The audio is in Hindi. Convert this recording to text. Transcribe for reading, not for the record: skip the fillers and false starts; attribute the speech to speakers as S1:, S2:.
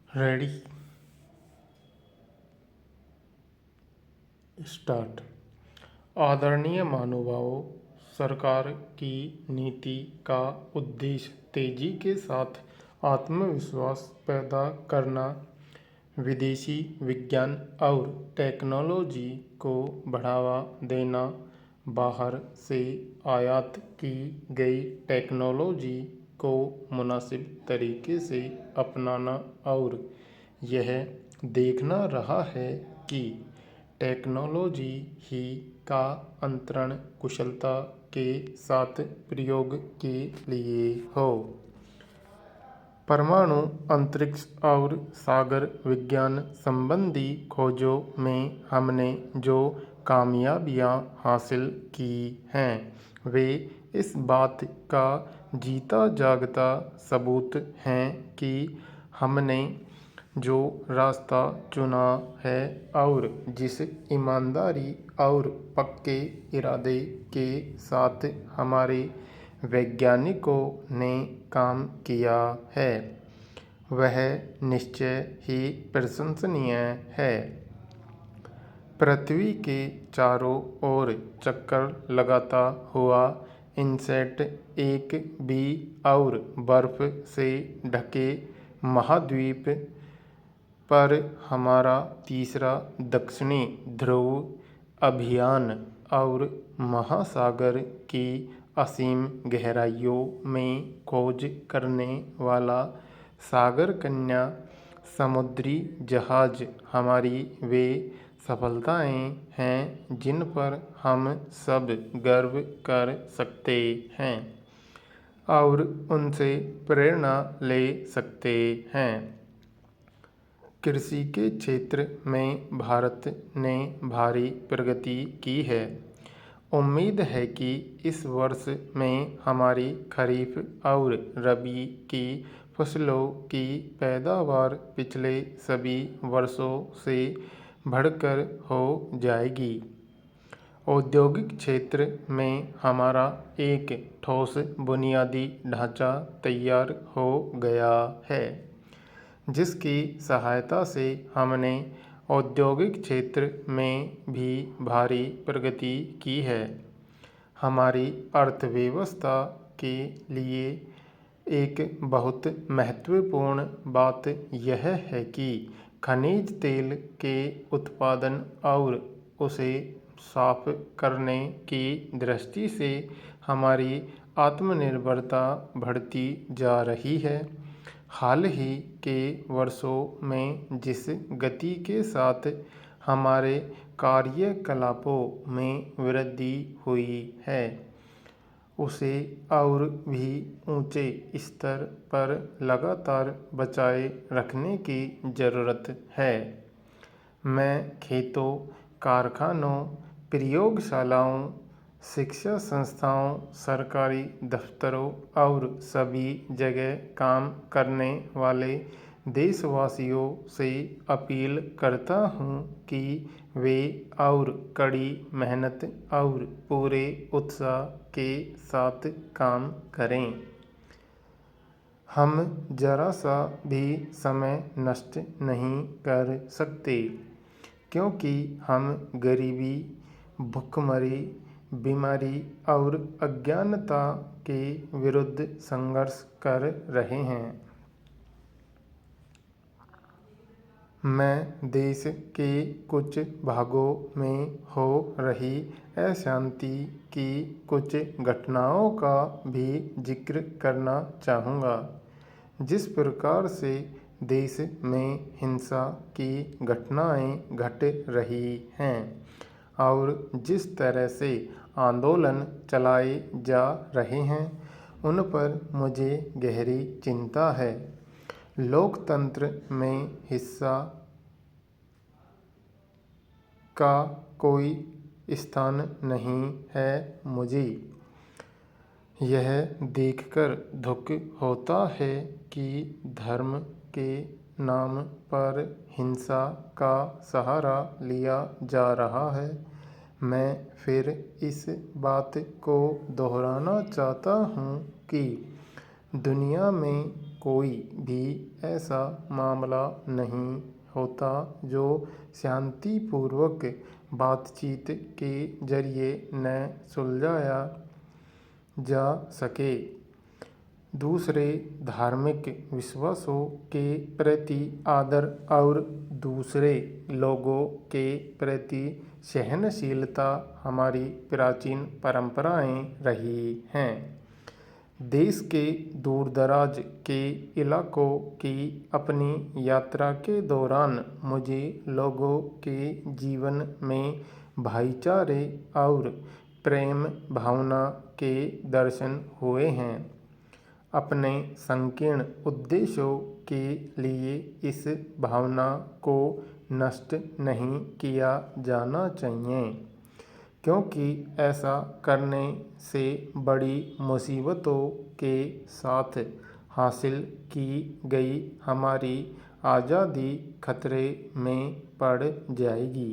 S1: Ready start. आदरणीय महानुभावों, सरकार की नीति का उद्देश्य तेजी के साथ आत्मविश्वास पैदा करना, विदेशी विज्ञान और टेक्नोलॉजी को बढ़ावा देना, बाहर से आयात की गई टेक्नोलॉजी को मुनासिब तरीके से अपनाना और यह देखना रहा है कि टेक्नोलॉजी ही का अंतरण कुशलता के साथ प्रयोग के लिए हो। परमाणु, अंतरिक्ष और सागर विज्ञान संबंधी खोजों में हमने जो कामयाबियां हासिल की हैं, वे इस बात का जीता जागता सबूत हैं कि हमने जो रास्ता चुना है और जिस ईमानदारी और पक्के इरादे के साथ हमारे वैज्ञानिकों ने काम किया है, वह निश्चय ही प्रशंसनीय है। पृथ्वी के चारों ओर चक्कर लगाता हुआ इनसैट एक बी और बर्फ से ढके महाद्वीप पर हमारा तीसरा दक्षिणी ध्रुव अभियान और महासागर की असीम गहराइयों में खोज करने वाला सागर कन्या समुद्री जहाज हमारी वे सफलताएं हैं जिन पर हम सब गर्व कर सकते हैं और उनसे प्रेरणा ले सकते हैं। कृषि के क्षेत्र में भारत ने भारी प्रगति की है। उम्मीद है कि इस वर्ष में हमारी खरीफ और रबी की फसलों की पैदावार पिछले सभी वर्षों से बढ़कर हो जाएगी। औद्योगिक क्षेत्र में हमारा एक ठोस बुनियादी ढांचा तैयार हो गया है, जिसकी सहायता से हमने औद्योगिक क्षेत्र में भी भारी प्रगति की है। हमारी अर्थव्यवस्था के लिए एक बहुत महत्वपूर्ण बात यह है कि खनिज तेल के उत्पादन और उसे साफ करने की दृष्टि से हमारी आत्मनिर्भरता बढ़ती जा रही है। हाल ही के वर्षों में जिस गति के साथ हमारे कार्यकलापों में वृद्धि हुई है, उसे और भी ऊंचे स्तर पर लगातार बचाए रखने की ज़रूरत है। मैं खेतों, कारखानों, प्रयोगशालाओं, शिक्षा संस्थाओं, सरकारी दफ्तरों और सभी जगह काम करने वाले देशवासियों से अपील करता हूँ कि वे और कड़ी मेहनत और पूरे उत्साह के साथ काम करें। हम जरा सा भी समय नष्ट नहीं कर सकते, क्योंकि हम गरीबी, भुखमरी, बीमारी और अज्ञानता के विरुद्ध संघर्ष कर रहे हैं। मैं देश के कुछ भागों में हो रही अशांति की कुछ घटनाओं का भी जिक्र करना चाहूँगा। जिस प्रकार से देश में हिंसा की घटनाएं घट रही हैं और जिस तरह से आंदोलन चलाए जा रहे हैं, उन पर मुझे गहरी चिंता है। लोकतंत्र में हिंसा का कोई स्थान नहीं है। मुझे यह देखकर दुख होता है कि धर्म के नाम पर हिंसा का सहारा लिया जा रहा है। मैं फिर इस बात को दोहराना चाहता हूँ कि दुनिया में कोई भी ऐसा मामला नहीं होता जो शांतिपूर्वक बातचीत के जरिए न सुलझाया जा सके। दूसरे धार्मिक विश्वासों के प्रति आदर और दूसरे लोगों के प्रति सहनशीलता हमारी प्राचीन परंपराएं रही हैं। देश के दूरदराज के इलाकों की अपनी यात्रा के दौरान मुझे लोगों के जीवन में भाईचारे और प्रेम भावना के दर्शन हुए हैं। अपने संकीर्ण उद्देश्यों के लिए इस भावना को नष्ट नहीं किया जाना चाहिए, क्योंकि ऐसा करने से बड़ी मुसीबतों के साथ हासिल की गई हमारी आज़ादी खतरे में पड़ जाएगी।